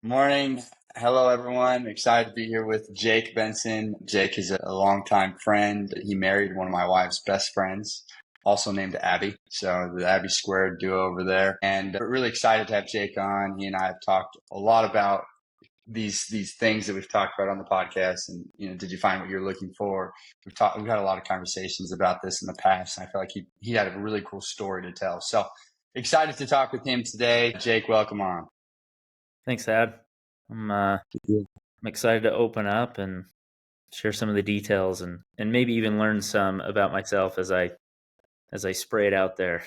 Morning. Hello, everyone. Excited to be here with Jake Bengtzen. Jake is a longtime friend. He married one of my wife's best friends, also named Abby. So the Abby Squared duo over there. And we're really excited to have Jake on. He and I have talked a lot about these things that we've talked about on the podcast. And, did you find what you're looking for? We've had a lot of conversations about this in the past. And I feel like he had a really cool story to tell. So excited to talk with him today. Jake, welcome on. Thanks, Ad. I'm excited to open up and share some of the details and maybe even learn some about myself as I spray it out there.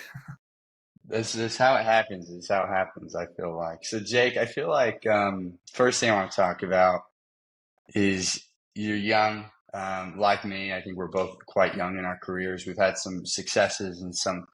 This is how it happens. This is how it happens, I feel like. So, Jake, I feel like first thing I want to talk about is you're young, like me. I think we're both quite young in our careers. We've had some successes and some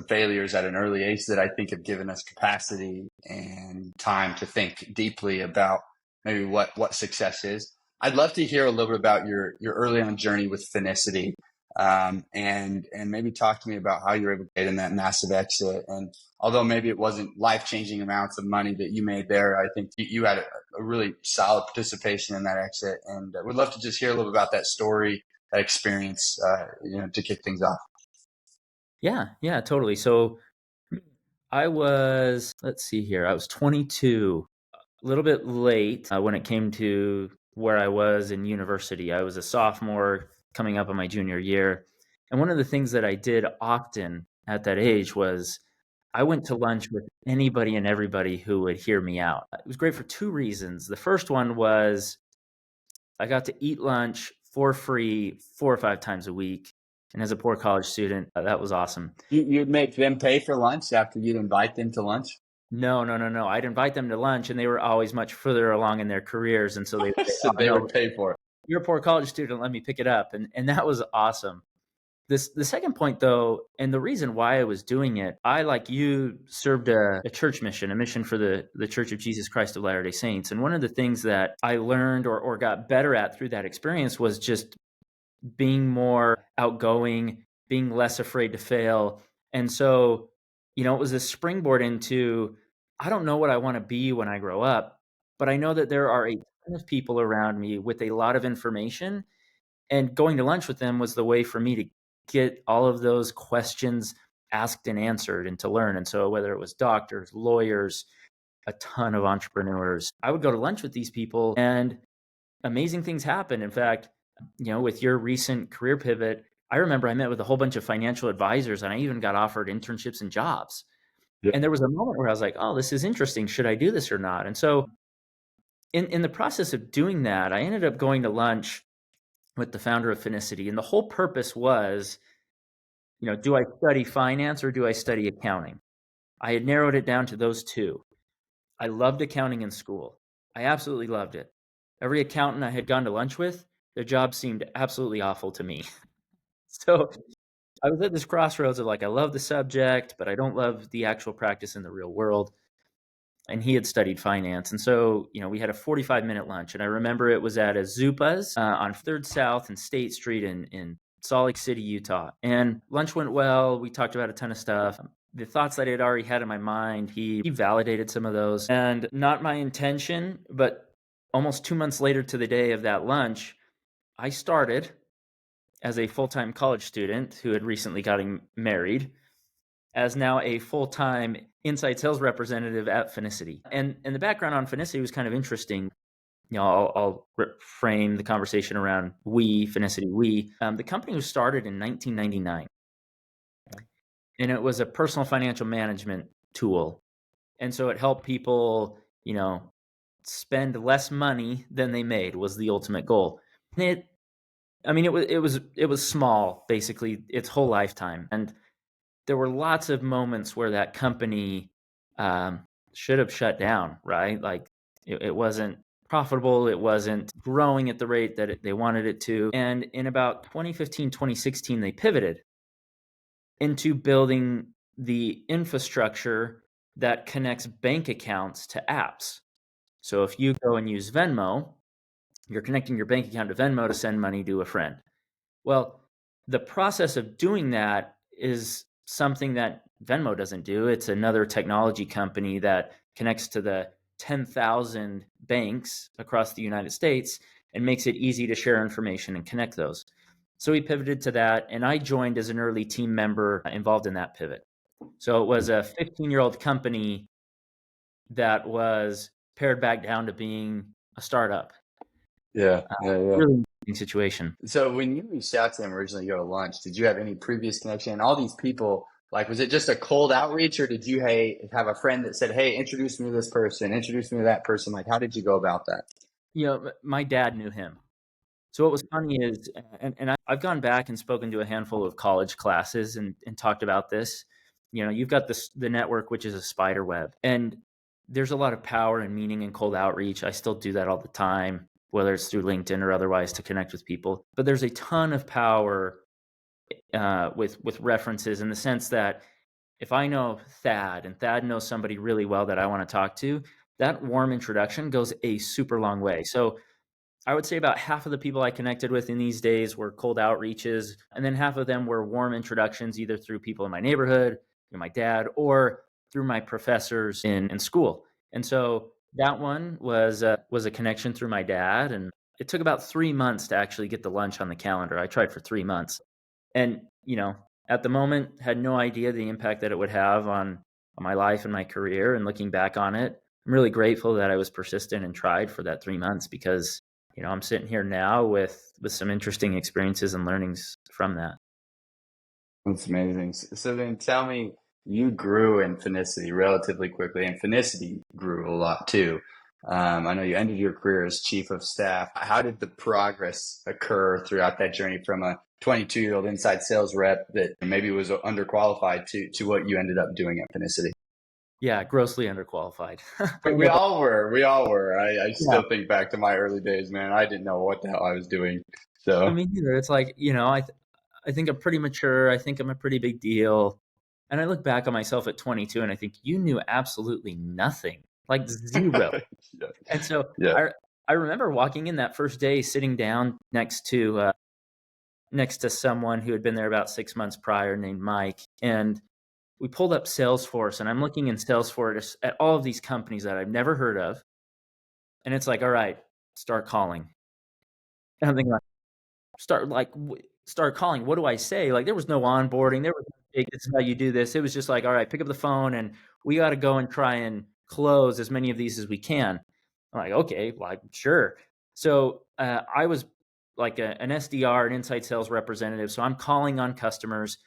failures at an early age that I think have given us capacity and time to think deeply about maybe what success is. I'd love to hear a little bit about your early on journey with Finicity, and maybe talk to me about how you were able to get in that massive exit. And although maybe it wasn't life-changing amounts of money that you made there, I think you had a really solid participation in that exit. And we'd love to just hear a little bit about that story, that experience, to kick things off. Yeah, totally. So I was 22, a little bit late when it came to where I was in university. I was a sophomore coming up on my junior year. And one of the things that I did often at that age was I went to lunch with anybody and everybody who would hear me out. It was great for two reasons. The first one was I got to eat lunch for free 4 or 5 times a week. And as a poor college student, that was awesome. You'd make them pay for lunch after you'd invite them to lunch? No. I'd invite them to lunch, and they were always much further along in their careers. And so they would say, So they would pay for it. You're a poor college student, let me pick it up. And that was awesome. The second point, though, and the reason why I was doing it, I, like you, served a church mission, a mission for the Church of Jesus Christ of Latter-day Saints. And one of the things that I learned or got better at through that experience was just being more outgoing, being less afraid to fail. And so, it was a springboard into, I don't know what I want to be when I grow up, but I know that there are a ton of people around me with a lot of information, and going to lunch with them was the way for me to get all of those questions asked and answered and to learn. And so whether it was doctors, lawyers, a ton of entrepreneurs, I would go to lunch with these people and amazing things happen. In fact, with your recent career pivot, I remember I met with a whole bunch of financial advisors and I even got offered internships and jobs. Yeah. And there was a moment where I was like, oh, this is interesting. Should I do this or not? And so in the process of doing that, I ended up going to lunch with the founder of Finicity. And the whole purpose was, do I study finance or do I study accounting? I had narrowed it down to those two. I loved accounting in school. I absolutely loved it. Every accountant I had gone to lunch with, their job seemed absolutely awful to me. So I was at this crossroads of like, I love the subject, but I don't love the actual practice in the real world. And he had studied finance. And so, we had a 45-minute lunch. And I remember it was at a Zupa's on 3rd South and State Street in Salt Lake City, Utah. And lunch went well. We talked about a ton of stuff. The thoughts that I had already had in my mind, he validated some of those. And not my intention, but almost 2 months later to the day of that lunch, I started as a full-time college student who had recently gotten married as now a full-time inside sales representative at Finicity. And the background on Finicity was kind of interesting. I'll frame the conversation around Finicity. The company was started in 1999. And it was a personal financial management tool. And so it helped people, spend less money than they made was the ultimate goal. And it was small, basically its whole lifetime. And there were lots of moments where that company should have shut down, right? Like it wasn't profitable. It wasn't growing at the rate that they wanted it to. And in about 2015, 2016, they pivoted into building the infrastructure that connects bank accounts to apps. So if you go and use Venmo, you're connecting your bank account to Venmo to send money to a friend. Well, the process of doing that is something that Venmo doesn't do. It's another technology company that connects to the 10,000 banks across the United States and makes it easy to share information and connect those. So we pivoted to that, and I joined as an early team member involved in that pivot. So it was a 15-year-old company that was pared back down to being a startup. Yeah, yeah, yeah. Really interesting situation. So when you reached out to them originally to go to lunch, did you have any previous connection? And all these people, like, was it just a cold outreach, or did you have a friend that said, "Hey, introduce me to this person, introduce me to that person"? Like, how did you go about that? My dad knew him. So what was funny is, and I've gone back and spoken to a handful of college classes and talked about this. You've got the network, which is a spider web, and there's a lot of power and meaning in cold outreach. I still do that all the time, whether it's through LinkedIn or otherwise, to connect with people. But there's a ton of power with references, in the sense that if I know Thad and Thad knows somebody really well that I want to talk to, that warm introduction goes a super long way. So I would say about half of the people I connected with in these days were cold outreaches, and then half of them were warm introductions, either through people in my neighborhood, my dad, or through my professors in school. And so that one was a connection through my dad, and it took about 3 months to actually get the lunch on the calendar. I tried for 3 months, and at the moment, had no idea the impact that it would have on my life and my career. And looking back on it, I'm really grateful that I was persistent and tried for that 3 months, because I'm sitting here now with some interesting experiences and learnings from that. That's amazing. So then tell me, you grew in Finicity relatively quickly, and Finicity grew a lot too. I know you ended your career as chief of staff. How did the progress occur throughout that journey from a 22-year-old inside sales rep that maybe was underqualified to what you ended up doing at Finicity? Yeah, grossly underqualified. But we all were. We all were. I Yeah, still think back to my early days, man. I didn't know what the hell I was doing. So me neither. It's like, I think I'm pretty mature. I think I'm a pretty big deal. And I look back on myself at 22 and I think, you knew absolutely nothing, like zero. yeah, And so yeah. I remember walking in that first day, sitting down next to someone who had been there about 6 months prior, named Mike. And we pulled up Salesforce, and I'm looking in Salesforce at all of these companies that I've never heard of. And it's like, all right, start calling. And I'm thinking, start calling. What do I say? Like, there was no onboarding. There was no, "Hey, this is how you do this." It was just like, all right, pick up the phone and we got to go and try and close as many of these as we can. I'm like, okay, well, sure. So I was like an SDR, an inside sales representative. So I'm calling on customers.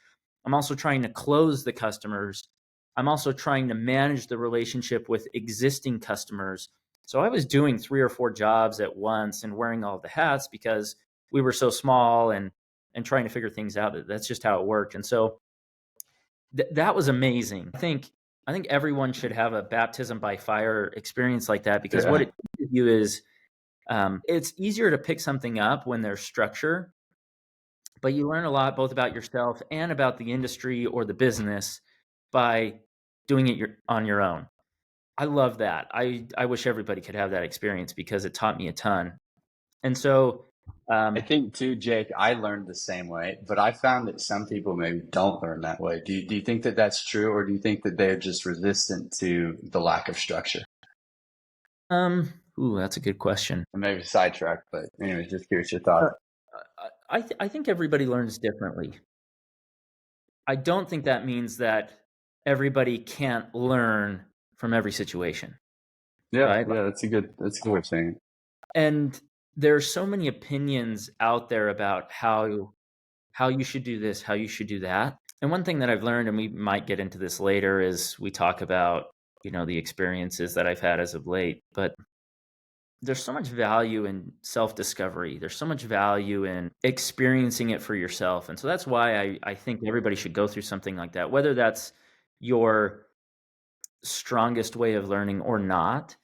I'm also trying to close the customers. I'm also trying to manage the relationship with existing customers. So I was doing 3 or 4 jobs at once and wearing all the hats, because we were so small, and trying to figure things out. That's just how it worked. And so that was amazing. I think everyone should have a baptism by fire experience like that, because what Yeah. it teaches you is, it's easier to pick something up when there's structure, but you learn a lot both about yourself and about the industry or the business by doing it on your own. I love that. I wish everybody could have that experience, because it taught me a ton. And so, I think too, Jake, I learned the same way, but I found that some people maybe don't learn that way. Do you think that that's true, or do you think that they're just resistant to the lack of structure? that's a good question. And maybe sidetrack, but anyways, just curious your Uh, thoughts. I think everybody learns differently. I don't think that means that everybody can't learn from every situation, Yeah, right? yeah, that's a good way of saying it. And there's so many opinions out there about how you should do this, how you should do that. And one thing that I've learned, and we might get into this later, is we talk about, the experiences that I've had as of late, but there's so much value in self-discovery. There's so much value in experiencing it for yourself. And so that's why I think everybody should go through something like that, whether that's your strongest way of learning or not.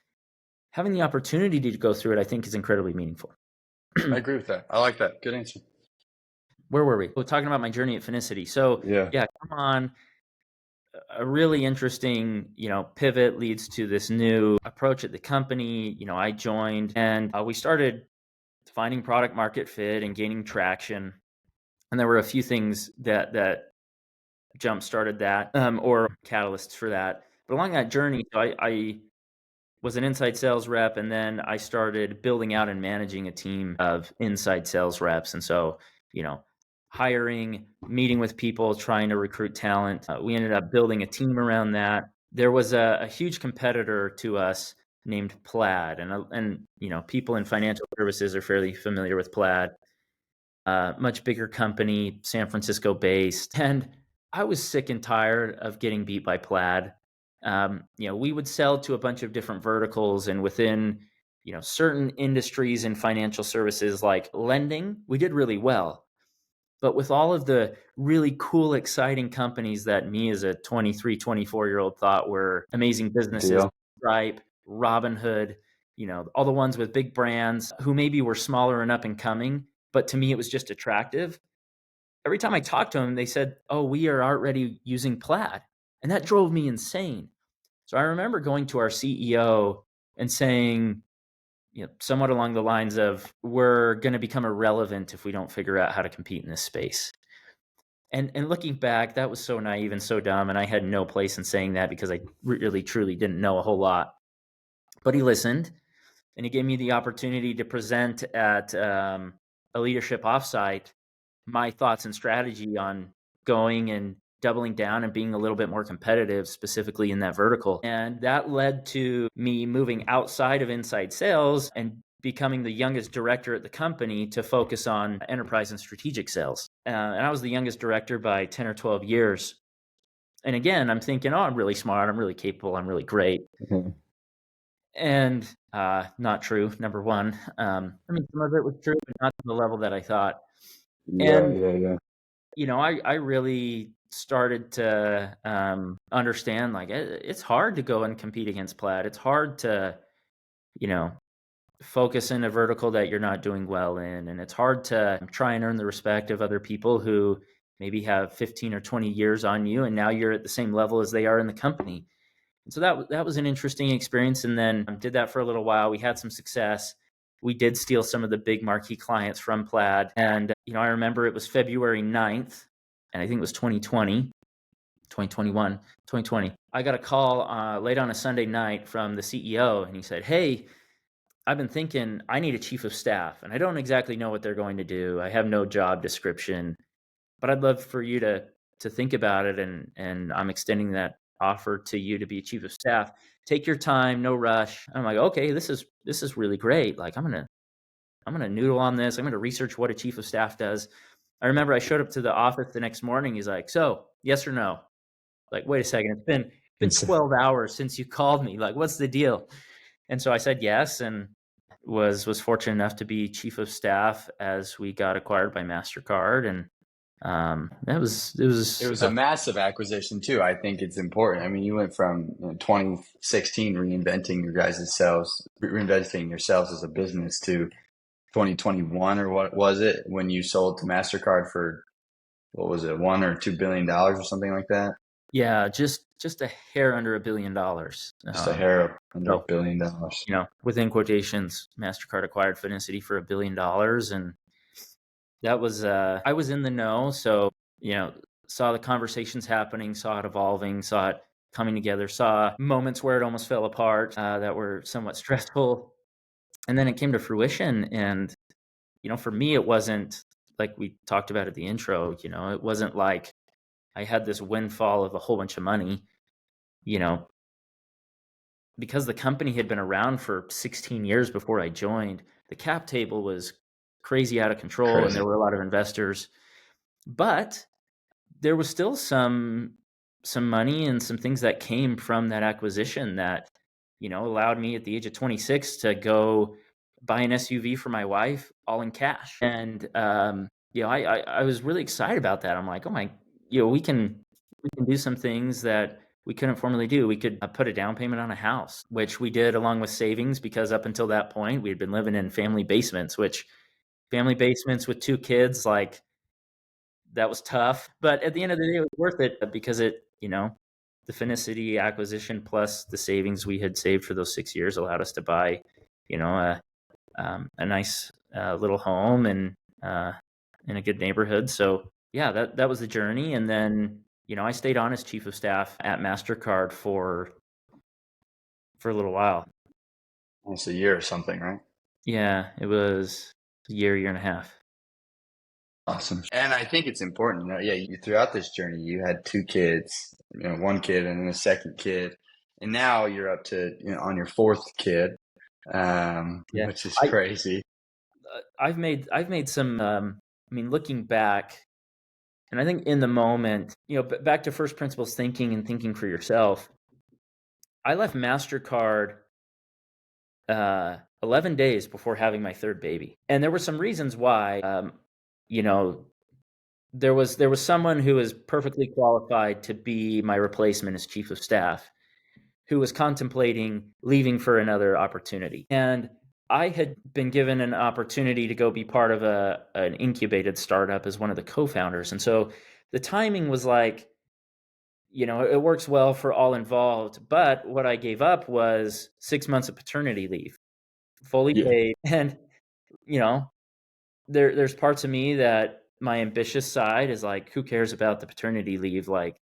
Having the opportunity to go through it, I think, is incredibly meaningful. I agree with that. I like that. Good answer. Where were we? We're talking about my journey at Finicity. So Yeah. yeah, come on. A really interesting, pivot leads to this new approach at the company. I joined, and we started finding product market fit and gaining traction. And there were a few things that jump started that, or catalysts for that. But along that journey, so I was an inside sales rep, and then I started building out and managing a team of inside sales reps. And so, hiring, meeting with people, trying to recruit talent. We ended up building a team around that. There was a huge competitor to us named Plaid, and people in financial services are fairly familiar with Plaid. Much bigger company, San Francisco based, and I was sick and tired of getting beat by Plaid. We would sell to a bunch of different verticals, and within certain industries in financial services like lending, we did really well. But with all of the really cool, exciting companies that me as a 23, 24-year-old thought were amazing businesses, Deal. Stripe, Robinhood, all the ones with big brands who maybe were smaller and up and coming, but to me it was just attractive. Every time I talked to them, they said, "Oh, we are already using Plaid." And that drove me insane. So I remember going to our CEO and saying, somewhat along the lines of, "We're going to become irrelevant if we don't figure out how to compete in this space." And looking back, that was so naive and so dumb, and I had no place in saying that because I really truly didn't know a whole lot. But he listened, and he gave me the opportunity to present at a leadership offsite my thoughts and strategy on going and doubling down and being a little bit more competitive, specifically in that vertical. And that led to me moving outside of inside sales and becoming the youngest director at the company to focus on enterprise and strategic sales. And I was the youngest director by 10 or 12 years. And again, I'm thinking, oh, I'm really smart, I'm really capable, I'm really great. Mm-hmm. And not true, number one. Some of it was true, but not to the level that I thought. Yeah, And yeah, yeah. I really started to understand, like, it's hard to go and compete against Plaid. It's hard to, you know, focus in a vertical that you're not doing well in. And it's hard to try and earn the respect of other people who maybe have 15 or 20 years on you, and now you're at the same level as they are in the company. And so that was an interesting experience. And then did that for a little while. We had some success. We did steal some of the big marquee clients from Plaid. And, I remember it was February 9th, and I think it was 2020, 2021, 2020. I got a call late on a Sunday night from the CEO, and he said, "Hey, I've been thinking I need a chief of staff, and I don't exactly know what they're going to do. I have no job description, but I'd love for you to think about it, and I'm extending that offer to you to be chief of staff. Take your time, no rush." I'm like, "Okay, this is really great. Like, I'm gonna noodle on this. I'm gonna research what a chief of staff does." I remember I showed up to the office the next morning. He's like, "So, yes or no?" Like, wait a second, it's been 12 hours since you called me. Like, what's the deal? And so I said yes, and was fortunate enough to be chief of staff as we got acquired by MasterCard. And it It was was a massive acquisition too. I think it's important. I mean, you went from 2016 reinventing yourselves as a business to 2021, or what was it, when you sold to MasterCard for, what was it, $1 or $2 billion or something like that? yeah, just a hair under $1 billion. Just a hair under So $1 billion. within quotations, MasterCard acquired Finicity for $1 billion, and that was I was in the know, so saw the conversations happening, saw it evolving, saw it coming together, saw moments where it almost fell apart that were somewhat stressful, and then it came to fruition. And for me, it wasn't like we talked about at the intro. It wasn't like I had this windfall of a whole bunch of money. You know, because the company had been around for 16 years before I joined, the cap table was crazy out of control, and there Crazy. were a lot of investors. But there was still some money and some things that came from that acquisition that allowed me at the age of 26 to go buy an SUV for my wife, all in cash. And I was really excited about that. I'm like, oh my, we can do some things that we couldn't formerly do. We could put a down payment on a house, which we did along with savings, because up until that point we had been living in family basements, which family basements with two kids, like, that was tough. But at the end of the day, it was worth it, because the Finicity acquisition plus the savings we had saved for those 6 years allowed us to buy, a nice little home, and in a good neighborhood. So yeah, that was the journey. And then I stayed on as chief of staff at MasterCard for a little while. Almost a year or something, right? Yeah, it was a year and a half. Awesome. And I think it's important, yeah, you throughout this journey, you had two kids, one kid and then a second kid, and now you're up to, on your fourth kid, Yeah, which is I crazy. I've made some. I mean, looking back, and I think in the moment, back to first principles thinking and thinking for yourself. I left Mastercard 11 days before having my third baby, and there were some reasons why. You know, there was someone who was perfectly qualified to be my replacement as chief of staff, who was contemplating leaving for another opportunity. And I had been given an opportunity to go be part of an incubated startup as one of the co-founders. And so the timing was like, it works well for all involved. But what I gave up was 6 months of paternity leave, fully Yeah. paid. And, you know, there's parts of me that my ambitious side is like, who cares about the paternity leave? Like,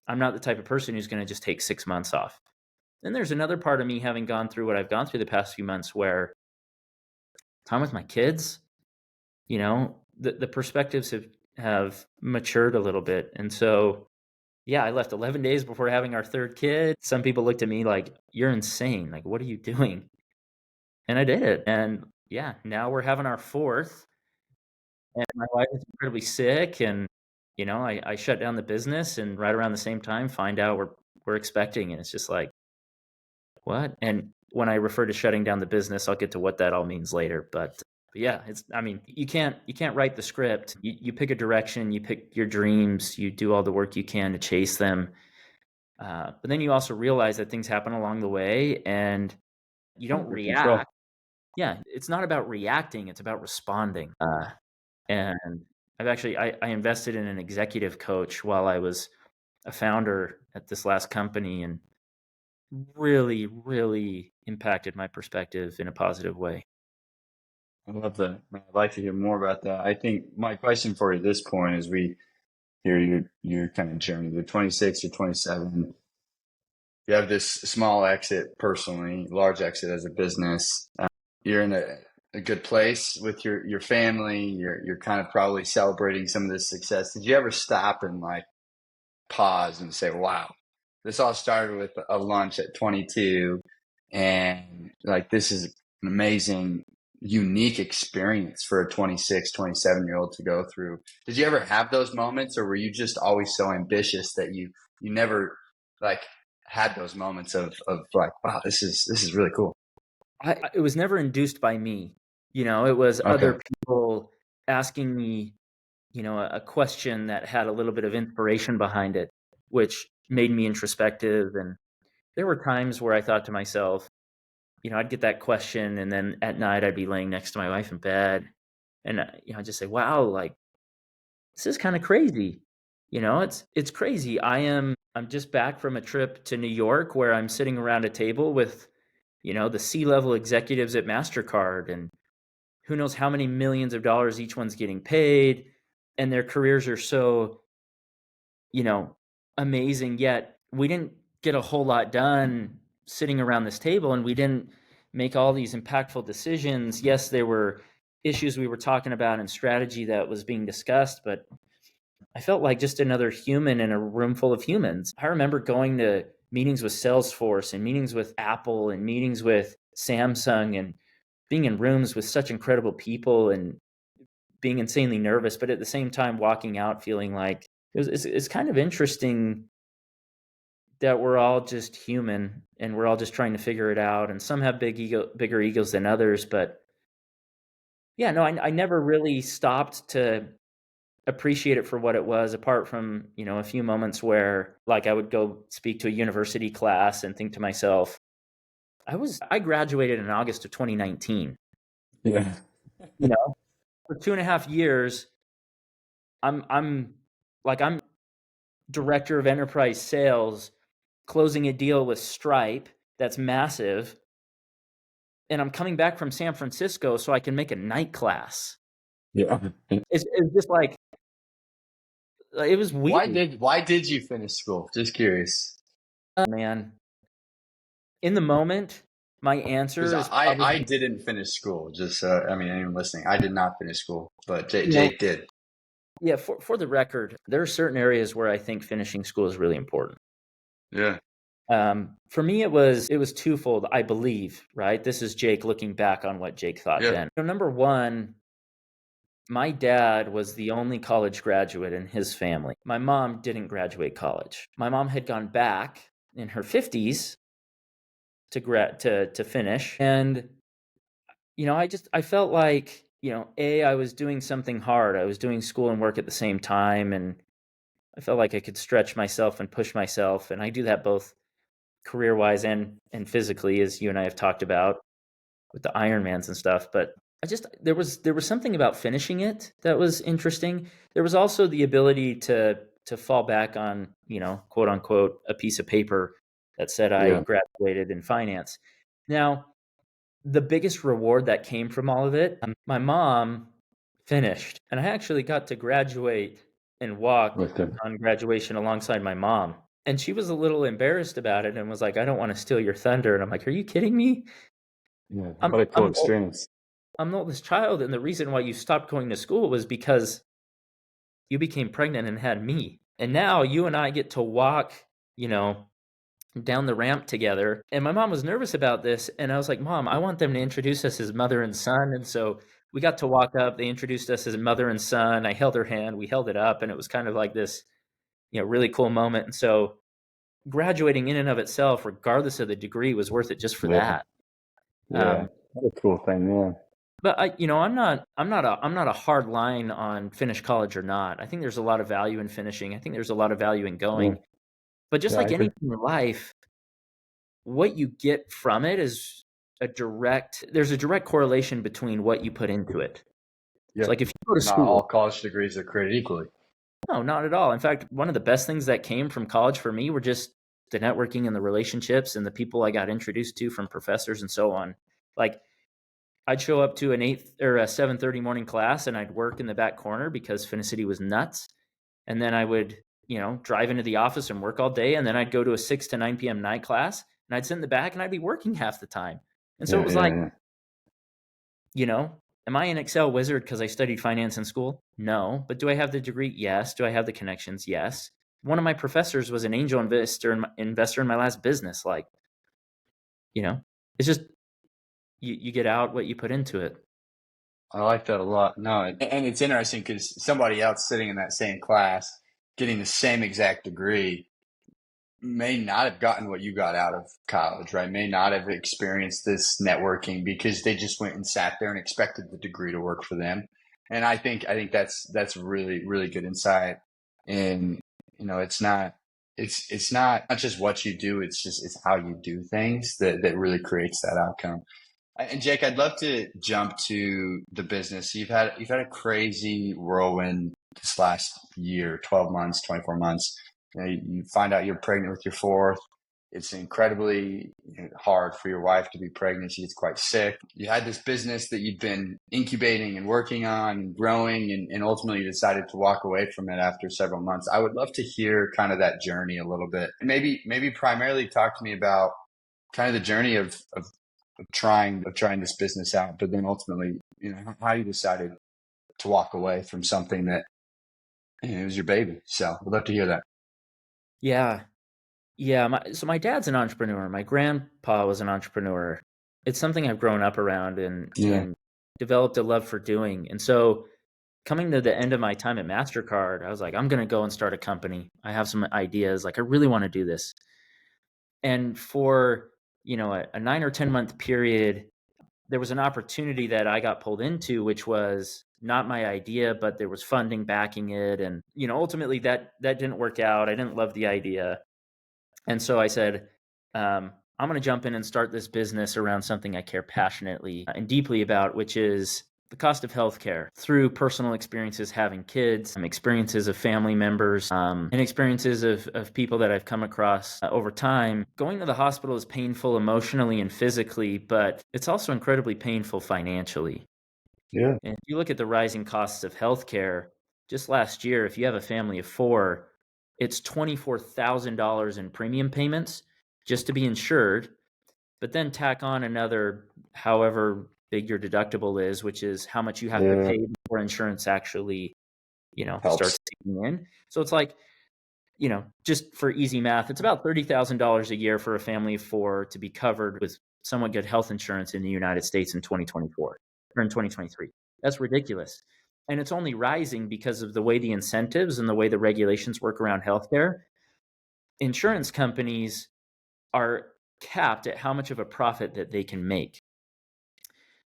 I'm not the type of person who's going to just take 6 months off. Then there's another part of me, having gone through what I've gone through the past few months, where time with my kids, the perspectives have matured a little bit. And so, yeah, I left 11 days before having our third kid. Some people looked at me like, you're insane. Like, what are you doing? And I did it. And yeah, now we're having our fourth, and my wife is incredibly sick. And, I shut down the business, and right around the same time, find out we're expecting. And it's just like, what? And when I refer to shutting down the business, I'll get to what that all means later. But yeah, I mean, you can't write the script. You pick a direction, you pick your dreams, you do all the work you can to chase them. But then you also realize that things happen along the way, and you don't Under control. react. Yeah, it's not about reacting, it's about responding. And I invested in an executive coach while I was a founder at this last company, and really, really impacted my perspective in a positive way. I love that. I'd like to hear more about that. I think my question for you at this point is we hear your kind of journey. You're 26, you're 27. You have this small exit personally, large exit as a business. You're in a good place with your family. You're kind of probably celebrating some of this success. Did you ever stop and like pause and say, "Wow, this all started with a lunch at 22, and like this is an amazing, unique experience for a 26, 27-year old to go through." Did you ever have those moments, or were you just always so ambitious that you never like had those moments of like, "Wow, this is really cool." It was never induced by me. It was Okay. other people asking me, a question that had a little bit of inspiration behind it, which made me introspective. And there were times where I thought to myself, I'd get that question, and then at night I'd be laying next to my wife in bed, and I'd just say, "Wow, like this is kind of crazy." It's crazy. I'm just back from a trip to New York where I'm sitting around a table with, the C-level executives at Mastercard, and who knows how many millions of dollars each one's getting paid, and their careers are so, you know, amazing. Yet we didn't get a whole lot done sitting around this table, and we didn't make all these impactful decisions. Yes, there were issues we were talking about and strategy that was being discussed, but I felt like just another human in a room full of humans. I remember going to meetings with Salesforce and meetings with Apple and meetings with Samsung, and being in rooms with such incredible people and being insanely nervous, but at the same time walking out feeling like it's kind of interesting that we're all just human and we're all just trying to figure it out. And some have bigger egos than others, but yeah, no, I never really stopped to appreciate it for what it was, apart from, a few moments where like I would go speak to a university class and think to myself, I graduated in August of 2019. Yeah. For 2.5 years, I'm director of enterprise sales, closing a deal with Stripe that's massive, and I'm coming back from San Francisco so I can make a night class. Yeah. It's just like it was weird, Why did you finish school? Just curious. man. In the moment, My Because answer is I probably, didn't finish school. Just I mean, anyone listening, I did not finish school, but you know, Jake did. yeah, for the record, there are certain areas where I think finishing school is really important. Yeah, For me, it was twofold, I believe, right? This is Jake looking back on what Jake thought yeah, then. Number one, my dad was the only college graduate in his family. My mom didn't graduate college. My mom had gone back in her 50s to finish, and I felt like, I was doing something hard. I was doing school and work at the same time, and I felt like I could stretch myself and push myself, and I do that both career-wise and physically, as you and I have talked about with the Ironmans and stuff. But there was something about finishing it that was interesting. There was also the ability to fall back on, quote unquote, a piece of paper that said I yeah. graduated in finance. Now, the biggest reward that came from all of it, my mom finished, and I actually got to graduate and walk With them. on graduation alongside my mom. And she was a little embarrassed about it and was like, "I don't want to steal your thunder." And I'm like, "Are you kidding me? Yeah, I'm what a cool I'm old, experience. I'm the oldest child, and the reason why you stopped going to school was because you became pregnant and had me. And now you and I get to walk, you know, down the ramp together." And my mom was nervous about this, and I was like, "Mom, I want them to introduce us as mother and son." And so we got to walk up. They introduced us as mother and son. I held her hand. We held it up, and it was kind of like this, really cool moment. And so graduating in and of itself, regardless of the degree, was worth it just for Yeah, that. yeah. Um, What a cool thing. Yeah, but I'm not a hard line on finish college or not. I think there's a lot of value in finishing. I think there's a lot of value in yeah, going. But just yeah. I like agree. anything in life, what you get from it is there's a direct correlation between what you put into it. So Yeah. like if you go to Not all school, college degrees are created equally. no, not at all. In fact, one of the best things that came from college for me were just the networking and the relationships and the people I got introduced to from professors and so on. Like I'd show up to an 8 or a 7:30 morning class and I'd work in the back corner because Finicity was nuts. And then I would, drive into the office and work all day. And then I'd go to a 6 to 9 p.m. night class and I'd sit in the back and I'd be working half the time. And so it Yeah, was yeah, like, yeah. you know, am I an Excel wizard because I studied finance in school? No. But do I have the degree? Yes. Do I have the connections? Yes. One of my professors was an angel investor in my last business. Like, you know, it's just you get out what you put into it. I like that a lot. No, and it's interesting because somebody else sitting in that same class, getting the same exact degree, may not have gotten what you got out of college, right? May not have experienced this networking because they just went and sat there and expected the degree to work for them. And I think that's really really good insight. And it's not just what you do, it's how you do things that really creates that outcome. And Jake, I'd love to jump to the business. You've had a crazy whirlwind this last year, 12 months, 24 months. You find out you're pregnant with your fourth. It's incredibly hard for your wife to be pregnant. She gets quite sick. You had this business that you've been incubating and working on and growing, and ultimately you decided to walk away from it after several months. I would love to hear kind of that journey a little bit. Maybe primarily talk to me about kind of the journey of trying this business out, but then ultimately, how you decided to walk away from something that it was your baby. So I'd love to hear that. Yeah. Yeah. So my dad's an entrepreneur. My grandpa was an entrepreneur. It's something I've grown up around and, Yeah, and developed a love for doing. And so coming to the end of my time at MasterCard, I was like, I'm going to go and start a company. I have some ideas. Like, I really want to do this. And for, a 9 or 10 month period, there was an opportunity that I got pulled into, which was not my idea, but there was funding backing it. And, ultimately that didn't work out. I didn't love the idea. And so I said, I'm going to jump in and start this business around something I care passionately and deeply about, which is the cost of healthcare through personal experiences having kids, experiences of family members, and experiences of people that I've come across over time. Going to the hospital is painful emotionally and physically, but it's also incredibly painful financially. yeah, And if you look at the rising costs of healthcare, just last year, if you have a family of four, it's $24,000 in premium payments just to be insured. but then tack on another however big your deductible is, which is how much you have to Yeah. pay before insurance actually, Helps. starts kicking in. So it's like, just for easy math, it's about $30,000 a year for a family of four to be covered with somewhat good health insurance in the United States in 2024 or in 2023. That's ridiculous. And it's only rising because of the way the incentives and the way the regulations work around healthcare. Insurance companies are capped at how much of a profit that they can make.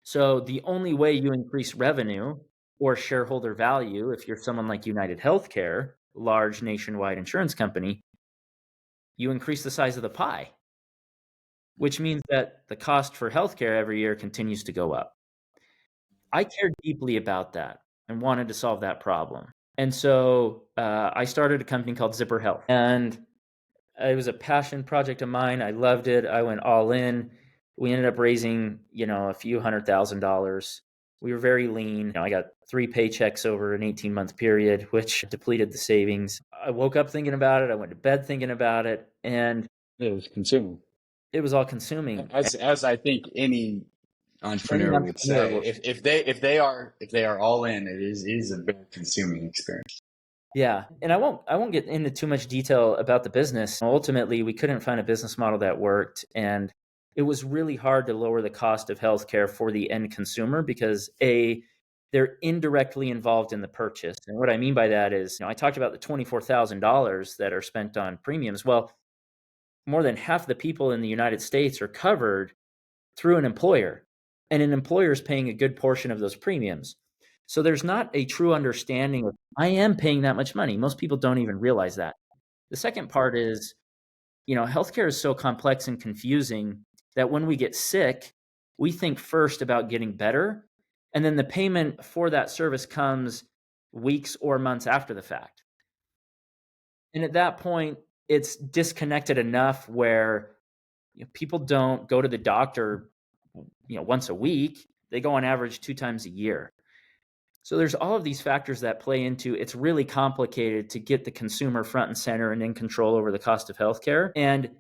So the only way you increase revenue or shareholder value, if you're someone like United Healthcare, large nationwide insurance company, you increase the size of the pie, which means that the cost for healthcare every year continues to go up. I cared deeply about that and wanted to solve that problem. And so I started a company called Zipper Health. And it was a passion project of mine. I loved it. I went all in. We ended up raising, a few $100,000. We were very lean. I got 3 paychecks over an 18-month period, which depleted the savings. I woke up thinking about it. I went to bed thinking about it, and It was consuming. it was all consuming. As I think any Any entrepreneur would entrepreneur say, will. if they are all in, it is a very consuming experience. Yeah, and I won't get into too much detail about the business. Ultimately, we couldn't find a business model that worked, and it was really hard to lower the cost of healthcare for the end consumer because they're indirectly involved in the purchase. And what I mean by that is, I talked about the $24,000 that are spent on premiums. Well, more than half the people in the United States are covered through an employer, and an employer is paying a good portion of those premiums. So there's not a true understanding of, I am paying that much money. Most people don't even realize that. The second part is, healthcare is so complex and confusing that when we get sick, we think first about getting better, and then the payment for that service comes weeks or months after the fact. And at that point, it's disconnected enough where people don't go to the doctor, once a week. They go on average 2 times a year. So there's all of these factors that play into it's really complicated to get the consumer front and center and in control over the cost of healthcare. And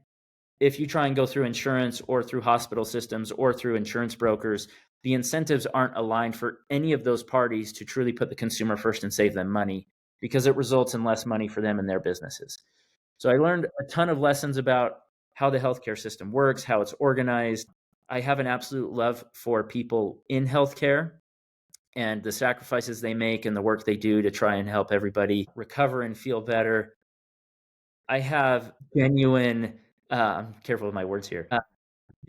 if you try and go through insurance or through hospital systems or through insurance brokers, the incentives aren't aligned for any of those parties to truly put the consumer first and save them money because it results in less money for them and their businesses. So I learned a ton of lessons about how the healthcare system works, how it's organized. I have an absolute love for people in healthcare and the sacrifices they make and the work they do to try and help everybody recover and feel better. I have genuine, I'm careful with my words here,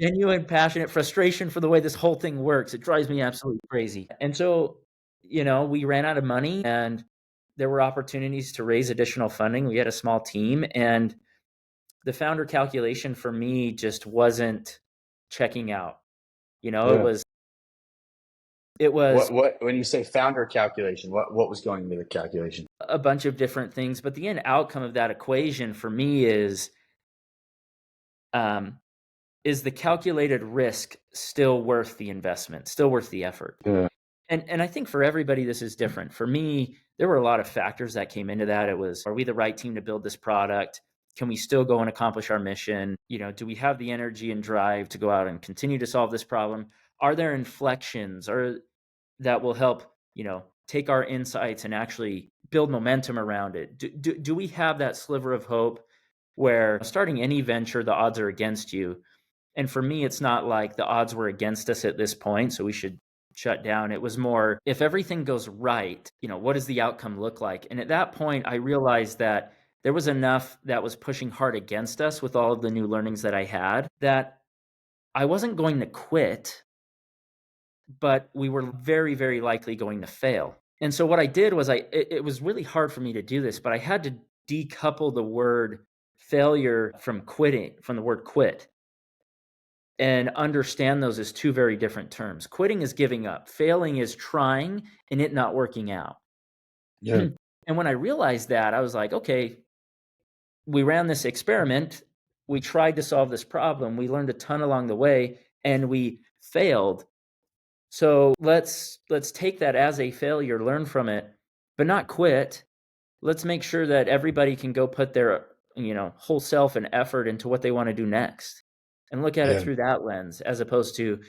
genuine, passionate frustration for the way this whole thing works. It drives me absolutely crazy. And so, we ran out of money and there were opportunities to raise additional funding. We had a small team, and the founder calculation for me just wasn't checking out. It Yeah. was it was What when you say founder calculation, what was going into the calculation? a bunch of different things, but the end outcome of that equation for me um, is the calculated risk still worth the investment, still worth the effort? Yeah. And I think for everybody, this is different. For me, there were a lot of factors that came into that. It was, are we the right team to build this product? Can we still go and accomplish our mission? Do we have the energy and drive to go out and continue to solve this problem? Are there inflections or that will help, take our insights and actually build momentum around it? Do we have that sliver of hope where starting any venture, the odds are against you? And for me, it's not like the odds were against us at this point, so we should shut down. It was more, if everything goes right, what does the outcome look like? And at that point, I realized that there was enough that was pushing hard against us with all of the new learnings that I had that I wasn't going to quit, but we were very, very likely going to fail. And so what I did was it was really hard for me to do this, but I had to decouple the word failure from quitting, from the word quit, and understand those as two very different terms. Quitting is giving up. Failing is trying and it not working out. Yeah. And when I realized that, I was like, okay, we ran this experiment. We tried to solve this problem. We learned a ton along the way and we failed. So let's take that as a failure, learn from it, but not quit. Let's make sure that everybody can go put their, whole self and effort into what they want to do next. and look at it Yeah. through that lens, as opposed to,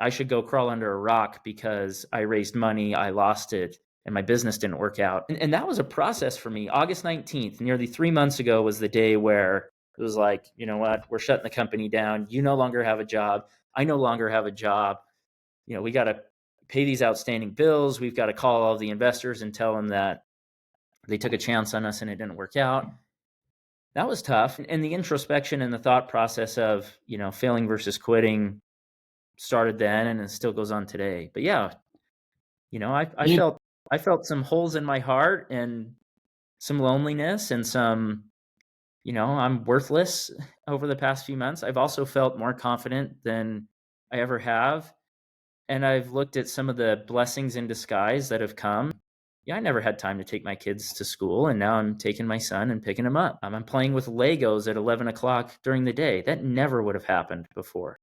I should go crawl under a rock because I raised money, I lost it, and my business didn't work out. And that was a process for me. August 19th, nearly 3 months ago, was the day where it was like, you know what, we're shutting the company down. You no longer have a job. I no longer have a job. We got to pay these outstanding bills. We've got to call all the investors and tell them that they took a chance on us and it didn't work out. That was tough. And the introspection and the thought process of, failing versus quitting started then, and it still goes on today. But yeah, Yeah. I felt some holes in my heart and some loneliness and some, I'm worthless over the past few months. I've also felt more confident than I ever have. And I've looked at some of the blessings in disguise that have come. Yeah, I never had time to take my kids to school, and now I'm taking my son and picking him up. I'm playing with Legos at 11 o'clock during the day. That never would have happened before.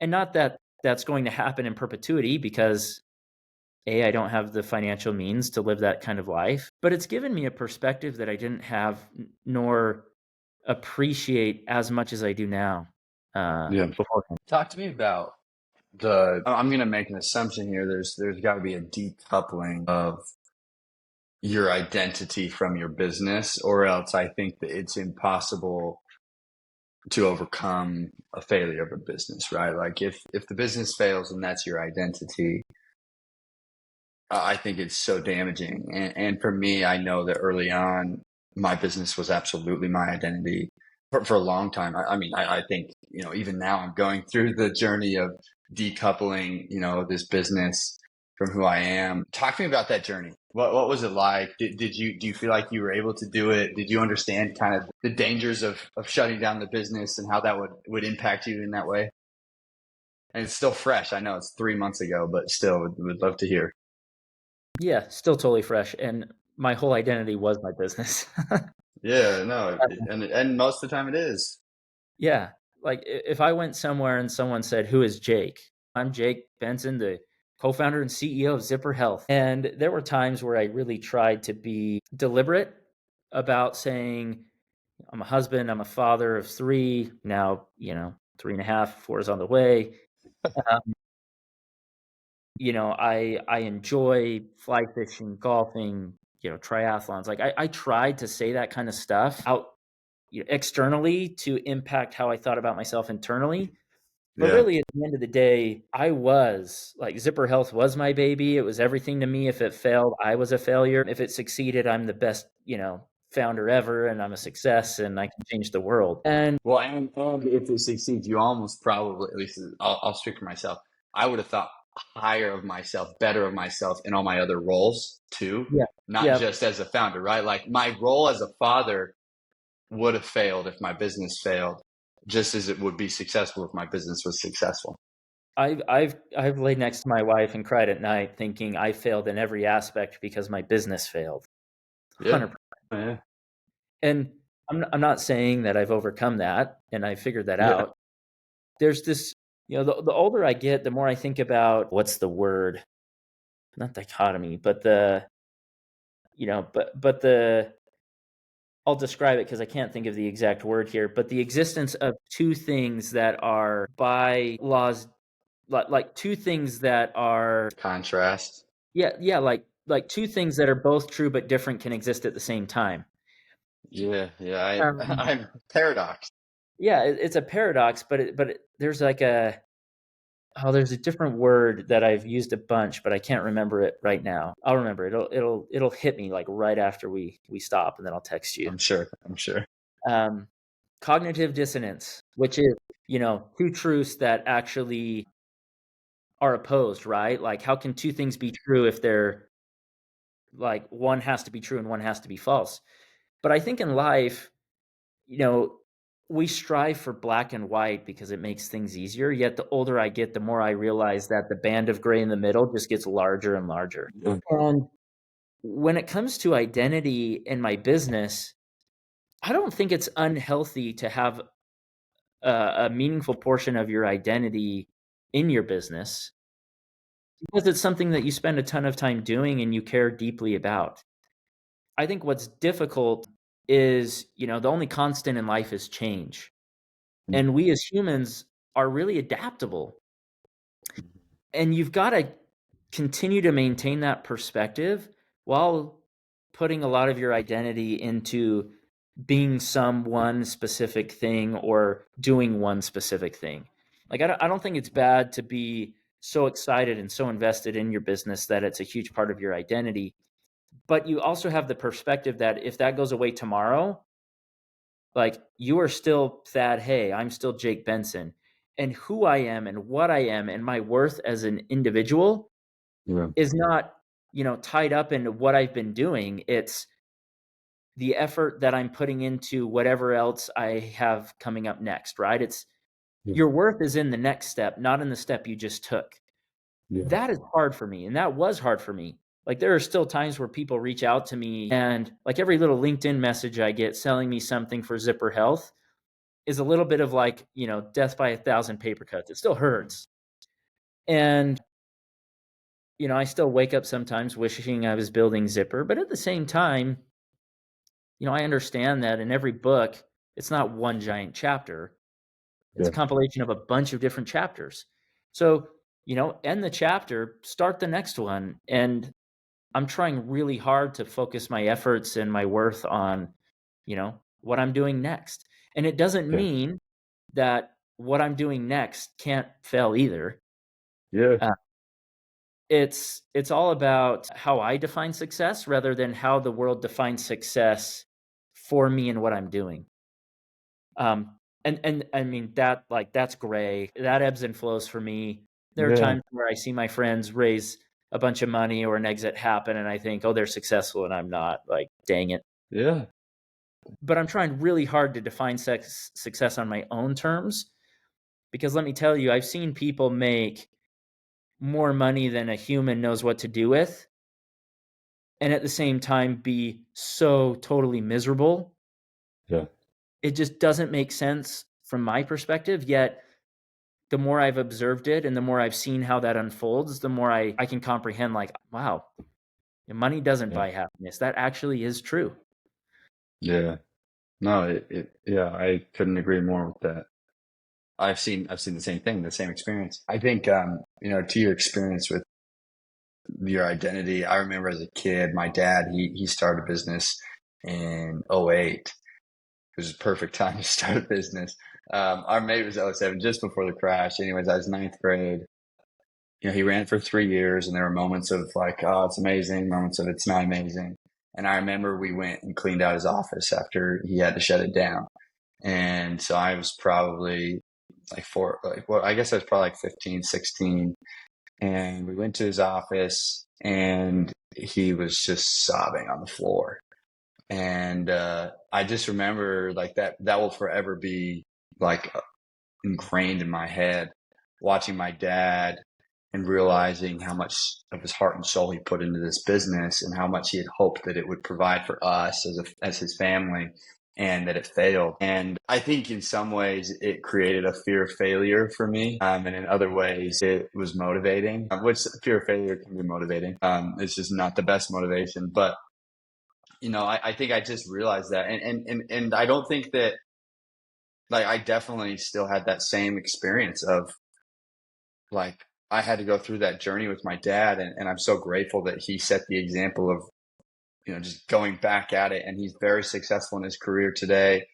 And not that that's going to happen in perpetuity, because I don't have the financial means to live that kind of life, but it's given me a perspective that I didn't have nor appreciate as much as I do now Yeah. beforehand. Talk to me about I'm going to make an assumption here. There's got to be a decoupling of your identity from your business, or else I think that it's impossible to overcome a failure of a business, right? Like if the business fails and that's your identity, I think it's so damaging. And for me, I know that early on, my business was absolutely my identity for a long time. I mean, I think, even now I'm going through the journey of decoupling, this business from who I am. Talk to me about that journey. What was it like? Do you feel like you were able to do it? Did you understand kind of the dangers of shutting down the business and how that would impact you in that way? And it's still fresh. I know it's 3 months ago, but still would love to hear. Yeah, still totally fresh. And my whole identity was my business. Yeah, no, and most of the time it is. Yeah. Like if I went somewhere and someone said, "Who is Jake?" I'm Jake Bengtzen, the co-founder and CEO of Zipper Health. And there were times where I really tried to be deliberate about saying, I'm a husband, I'm a father of three, now, 3.5, 4 is on the way. Um, I enjoy fly fishing, golfing, triathlons. Like I tried to say that kind of stuff out, externally, to impact how I thought about myself internally. But Yeah, really, at the end of the day, I was like, Zipper Health was my baby. It was everything to me. If it failed, I was a failure. If it succeeded, I'm the best, founder ever, and I'm a success, and I can change the world. And well, and if it succeeds, you almost probably, at least I'll speak for myself. I would have thought higher of myself, better of myself in all my other roles too, yeah, not yeah, just as a founder, right? Like my role as a father would have failed if my business failed, just as it would be successful if my business was successful. I've laid next to my wife and cried at night, thinking I failed in every aspect because my business failed. Yeah, 100%. yeah, And I'm not saying that I've overcome that and I figured that yeah. out. There's this, the older I get, the more I think about, what's the word? Not dichotomy, but the I'll describe it because I can't think of the exact word here, but the existence of two things that are by laws, like two things that are, Contrast. yeah, like two things that are both true but different can exist at the same time. Yeah, yeah. I Um, I'm paradox. yeah, it's a paradox, but there's like there's a different word that I've used a bunch, but I can't remember it right now. I'll remember it. It'll hit me like right after we stop, and then I'll text you. I'm sure. I'm sure. Um, Cognitive dissonance, which is, two truths that actually are opposed, right? Like, how can two things be true if they're like, one has to be true and one has to be false? But I think in life, you know, we strive for black and white because it makes things easier. Yet the older I get, the more I realize that the band of gray in the middle just gets larger and larger. Yeah. And when it comes to identity in my business, I don't think it's unhealthy to have a meaningful portion of your identity in your business, because it's something that you spend a ton of time doing and you care deeply about. I think what's difficult is, the only constant in life is change. And we as humans are really adaptable. And you've got to continue to maintain that perspective while putting a lot of your identity into being some one specific thing or doing one specific thing. Like, I don't think it's bad to be so excited and so invested in your business that it's a huge part of your identity. But you also have the perspective that if that goes away tomorrow, like, you are still Thad Hay, I'm still Jake Bengtzen. And who I am and what I am and my worth as an individual Yeah. is not, tied up into what I've been doing. It's the effort that I'm putting into whatever else I have coming up next, right? It's Yeah. your worth is in the next step, not in the step you just took. Yeah. That is hard for me. And that was hard for me. Like, there are still times where people reach out to me, and like every little LinkedIn message I get selling me something for Zipper Health is a little bit of like, death by 1,000 paper cuts. It still hurts. And, I still wake up sometimes wishing I was building Zipper. But at the same time, I understand that in every book, it's not one giant chapter. It's a Yeah. compilation of a bunch of different chapters. So, end the chapter, start the next one. And I'm trying really hard to focus my efforts and my worth on, what I'm doing next. And it doesn't Yeah. mean that what I'm doing next can't fail either. Yeah. Uh, it's all about how I define success rather than how the world defines success for me and what I'm doing. And I mean that, like, that's gray. That ebbs and flows for me. There are Yeah. times where I see my friends raise a bunch of money or an exit happen, and I think, oh, they're successful, and I'm not. Like, dang it. Yeah. But I'm trying really hard to define success on my own terms, because let me tell you, I've seen people make more money than a human knows what to do with, and at the same time be so totally miserable. Yeah. It just doesn't make sense from my perspective. Yet the more I've observed it and the more I've seen how that unfolds, the more I can comprehend, like, wow, money doesn't Yeah. buy happiness. That actually is true. Yeah. No, yeah, I couldn't agree more with that. I've seen the same thing, the same experience. I think, to your experience with your identity, I remember as a kid, my dad, he started a business in '08. It was a perfect time to start a business. Our mate was '07, just before the crash. Anyways, I was ninth grade. He ran it for 3 years, and there were moments of like, oh, it's amazing, moments of it's not amazing. And I remember we went and cleaned out his office after he had to shut it down. And so I was probably I guess I was probably like 15, 16. And we went to his office, and he was just sobbing on the floor. And I just remember, like, that will forever be like ingrained in my head, watching my dad and realizing how much of his heart and soul he put into this business and how much he had hoped that it would provide for us as his family, and that it failed. And I think in some ways it created a fear of failure for me. And in other ways it was motivating, which fear of failure can be motivating. It's just not the best motivation, but I think I just realized that. And I don't think that, like, I definitely still had that same experience of, like, I had to go through that journey with my dad, and I'm so grateful that he set the example of, just going back at it. And he's very successful in his career today.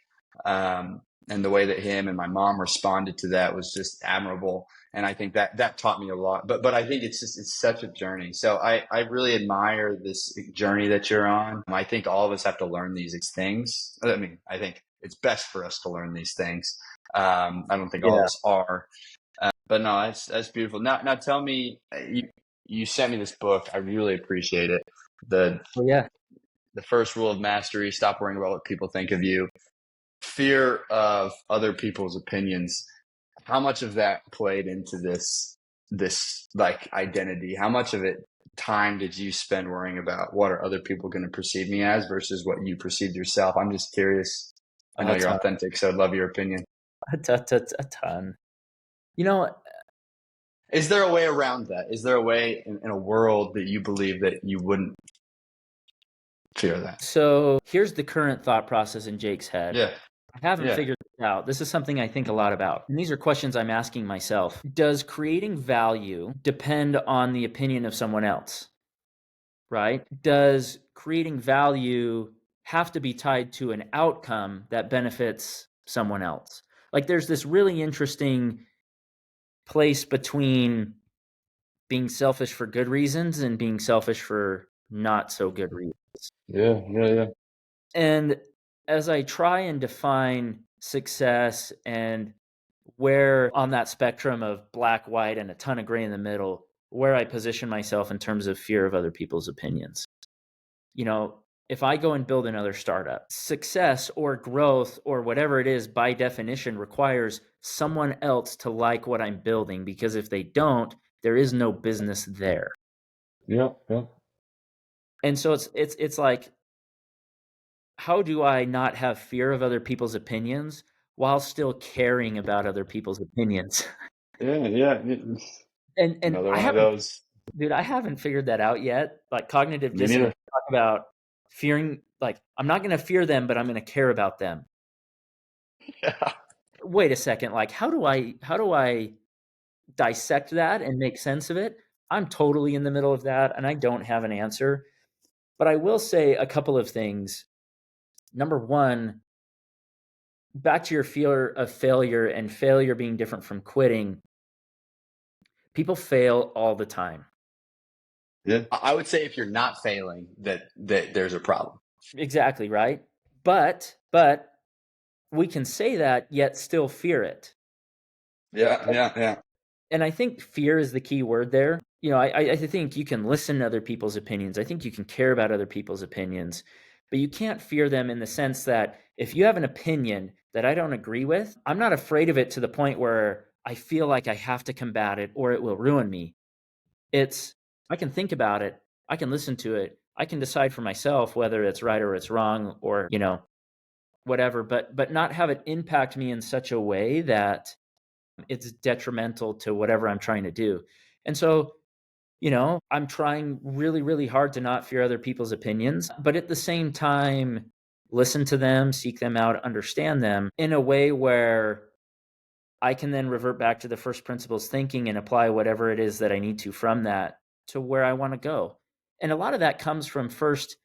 And the way that him and my mom responded to that was just admirable. And I think that taught me a lot. But I think it's such a journey. So I really admire this journey that you're on. I think all of us have to learn these things. I mean, I think it's best for us to learn these things. I don't think all of Yeah. us are. But no, that's beautiful. Now tell me, you sent me this book. I really appreciate it. The Well, yeah. the first rule of mastery: stop worrying about what people think of you. Fear of other people's opinions. How much of that played into this like identity? How much of it time did you spend worrying about what are other people going to perceive me as versus what you perceived yourself? I'm just curious. I know A you're ton. authentic, so I'd love your opinion. A ton. You know, Is there a way around that? Is there a way in a world that you believe that you wouldn't fear that? so here's the current thought process in Jake's head. Yeah. I haven't Yeah. figured this out. This is something I think a lot about. And these are questions I'm asking myself. Does creating value depend on the opinion of someone else? Right? Does creating value have to be tied to an outcome that benefits someone else? Like there's this really interesting place between being selfish for good reasons and being selfish for not so good reasons. Yeah. Yeah. Yeah. And as I try and define success and where on that spectrum of black, white, and a ton of gray in the middle, where I position myself in terms of fear of other people's opinions. You know, if I go and build another startup, success or growth or whatever it is, by definition, requires someone else to like what I'm building, because if they don't, there is no business there. Yeah. Yeah. And so it's like, how do I not have fear of other people's opinions while still caring about other people's opinions? Yeah. Yeah. And Another I one of haven't, those. dude, I haven't figured that out yet. Like cognitive Me dissonance, neither. talk about fearing, like I'm not going to fear them, but I'm going to care about them. Yeah. Wait a second, like how do I dissect that and make sense of it? I'm totally in the middle of that and I don't have an answer. But I will say a couple of things. Number one, back to your fear of failure and failure being different from quitting. People fail all the time. Yeah. I would say if you're not failing, that there's a problem. Exactly, right? But we can say that yet still fear it. Yeah. Yeah. Yeah. And I think fear is the key word there. You know, I think you can listen to other people's opinions. I think you can care about other people's opinions, but you can't fear them in the sense that if you have an opinion that I don't agree with, I'm not afraid of it to the point where I feel like I have to combat it or it will ruin me. It's, I can think about it, I can listen to it, I can decide for myself whether it's right or it's wrong or, you know, whatever, but not have it impact me in such a way that it's detrimental to whatever I'm trying to do. And so, you know, I'm trying really, really hard to not fear other people's opinions, but at the same time, listen to them, seek them out, understand them in a way where I can then revert back to the first principles thinking and apply whatever it is that I need to from that to where I want to go. And a lot of that comes from first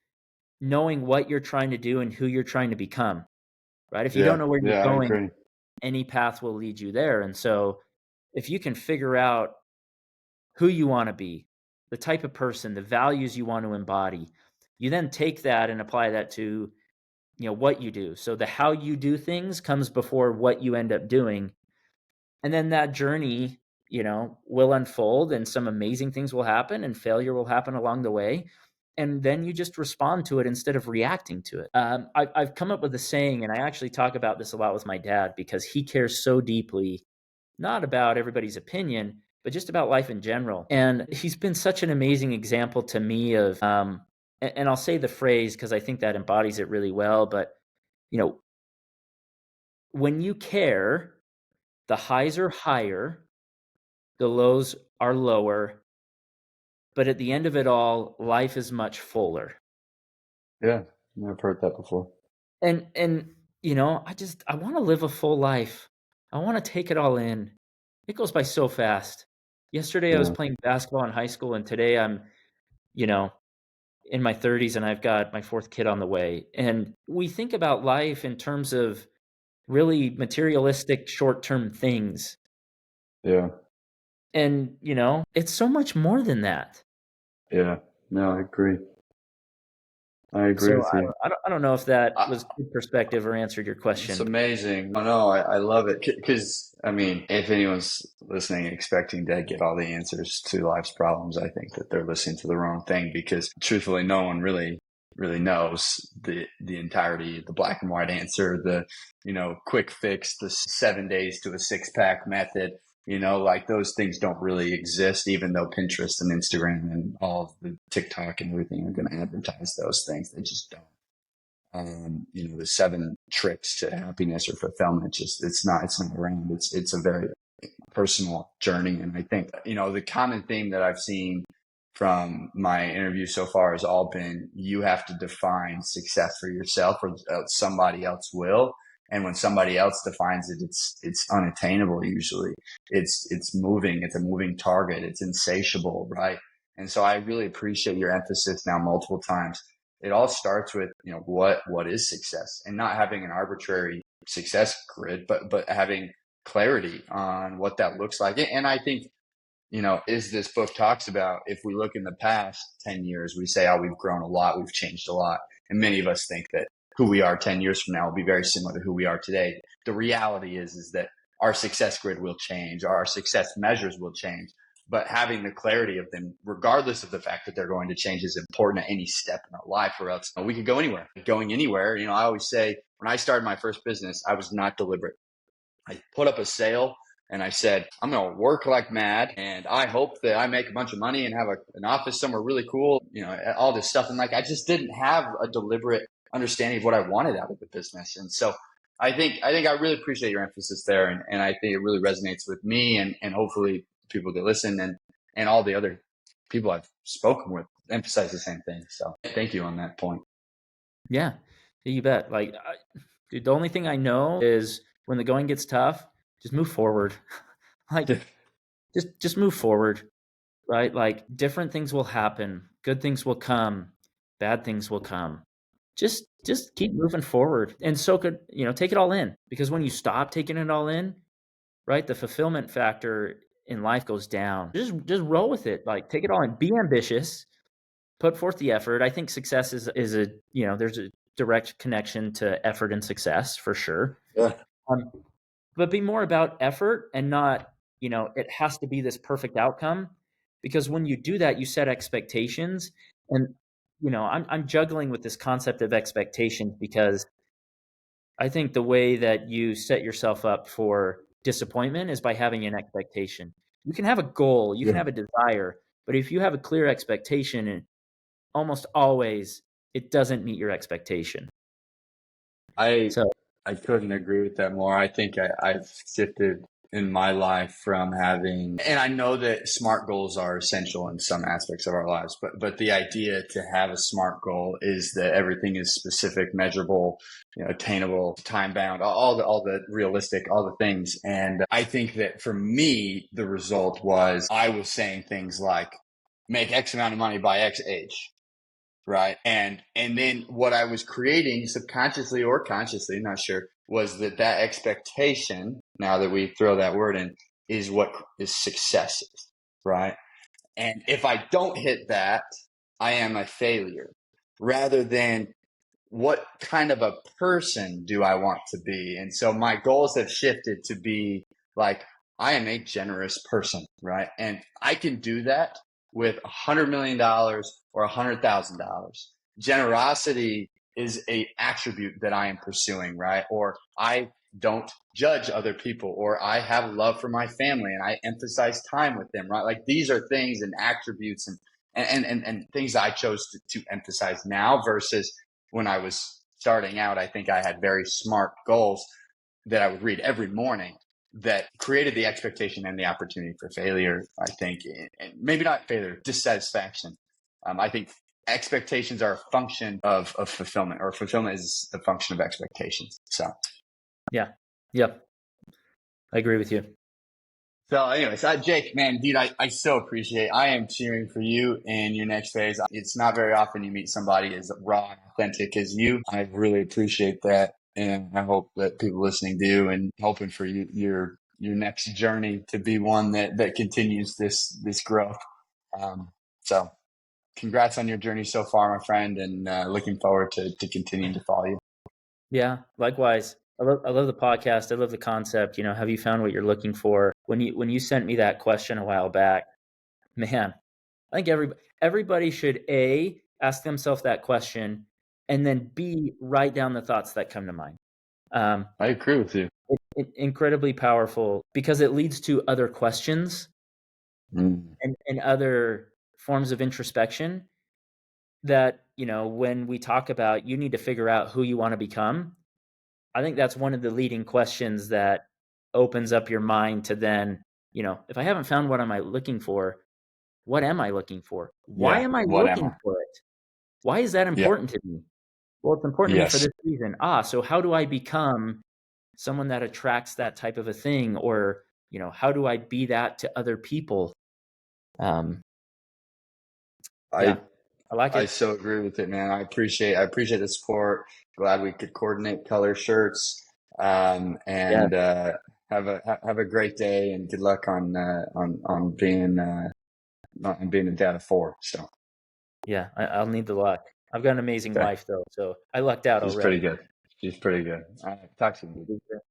knowing what you're trying to do and who you're trying to become, right? If you don't Yeah. know where you're Yeah. I going, agree. any path will lead you there. And so if you can figure out who you want to be, the type of person, the values you want to embody, you then take that and apply that to, you know, what you do. So the how you do things comes before what you end up doing. And then that journey, you know, will unfold and some amazing things will happen and failure will happen along the way. And then you just respond to it instead of reacting to it. I've come up with a saying, and I actually talk about this a lot with my dad because he cares so deeply, not about everybody's opinion, but just about life in general. And he's been such an amazing example to me of, and I'll say the phrase because I think that embodies it really well. But, you know, when you care, the highs are higher, the lows are lower, but at the end of it all, life is much fuller. Yeah. I've heard that before. And you know, I want to live a full life. I want to take it all in. It goes by so fast. Yesterday I was Yeah. playing basketball in high school and today I'm, you know, in my 30s and I've got my fourth kid on the way. And we think about life in terms of really materialistic short-term things. Yeah. And, you know, it's so much more than that. Yeah. No, I agree. I agree So with you. I don't know if that I, was good perspective or answered your It's question. amazing. No, I love it because I mean, if anyone's listening expecting to get all the answers to life's problems, I think that they're listening to the wrong thing because truthfully, no one really knows the entirety, the black and white answer, the quick fix, the 7 days to a six pack method. Like those things don't really exist, even though Pinterest and Instagram and all of the TikTok and everything are going to advertise those things. They just don't. The 7 tricks to happiness or fulfillment. Just it's not around. It's a very personal journey. And I think, the common theme that I've seen from my interview so far has all been, you have to define success for yourself or somebody else will. And when somebody else defines it, it's unattainable usually. It's moving, it's a moving target, it's insatiable, right? And so I really appreciate your emphasis now multiple times. It all starts with, what is success, and not having an arbitrary success grid, but having clarity on what that looks like. And I think, as this book talks about, if we look in the past 10 years, we say, oh, we've grown a lot, we've changed a lot. And many of us think that who we are 10 years from now will be very similar to who we are today. The reality is that our success grid will change, our success measures will change. But having the clarity of them, regardless of the fact that they're going to change, is important at any step in our life, or else we could go anywhere. Going anywhere, I always say, when I started my first business, I was not deliberate. I put up a sale and I said, I'm going to work like mad, and I hope that I make a bunch of money and have an office somewhere really cool, all this stuff. And I just didn't have a deliberate understanding of what I wanted out of the business. And so I think I really appreciate your emphasis there. And I think it really resonates with me, and hopefully people that listen and all the other people I've spoken with emphasize the same thing. So thank you on that point. Yeah, you bet. Dude, the only thing I know is when the going gets tough, just move forward. Just move forward, right? Different things will happen. Good things will come. Bad things will come. Just keep moving forward. And so take it all in, because when you stop taking it all in, right, the fulfillment factor in life goes down. Just roll with it. Take it all in. Be ambitious. Put forth the effort. I think success is a, there's a direct connection to effort and success for sure. Yeah. But be more about effort and not, it has to be this perfect outcome, because when you do that, you set expectations. And, I'm juggling with this concept of expectations, because I think the way that you set yourself up for disappointment is by having an expectation. You can have a goal, you can have a desire, but if you have a clear expectation, and almost always it doesn't meet your expectation. I couldn't agree with that more. I think I've shifted in my life from having, and I know that SMART goals are essential in some aspects of our lives, but the idea to have a SMART goal is that everything is specific, measurable, attainable, time bound, all the realistic, all the things. And I think that for me, the result was I was saying things like, make X amount of money by X age. Right. And then what I was creating, subconsciously or consciously, not sure, was that expectation, now that we throw that word in, is what is success is. Right. And if I don't hit that, I am a failure, rather than what kind of a person do I want to be? And so my goals have shifted to be like, I am a generous person, right? And I can do that with $100 million or $100,000. Generosity is a attribute that I am pursuing, right? Or I don't judge other people, or I have love for my family and I emphasize time with them, right? These are things and attributes and things that I chose to emphasize now versus when I was starting out. I think I had very smart goals that I would read every morning that created the expectation and the opportunity for failure, I think, and maybe not failure, dissatisfaction. I think expectations are a function of fulfillment, or fulfillment is a function of expectations. So, yeah. Yep. I agree with you. So anyways, Jake, man, dude, I so appreciate it. I am cheering for you in your next phase. It's not very often you meet somebody as raw and authentic as you. I really appreciate that. And I hope that people listening do, and hoping for you, your next journey to be one that continues this growth. So congrats on your journey so far, my friend, and looking forward to continuing to follow you. Yeah, likewise. I love the podcast. I love the concept. Have you found what you're looking for? When you sent me that question a while back, man, I think everybody should ask themselves that question, and then B, write down the thoughts that come to mind. I agree with you. Incredibly powerful, because it leads to other questions and other forms of introspection that, when we talk about, you need to figure out who you want to become. I think that's one of the leading questions that opens up your mind to then, if I haven't found what am I looking for, what am I looking for? Why am I looking for it? Why is that important to me? Well, it's important to me for this reason. So how do I become someone that attracts that type of a thing, or how do I be that to other people? um yeah, I I like I it. so agree with it, man. I appreciate the support. Glad we could coordinate color shirts. Yeah, And have a great day, and good luck on being a dad of four. So yeah, I'll need the luck. I've got an amazing okay, wife though, so I lucked out she's pretty already. good. She's pretty good. All right, talk to you.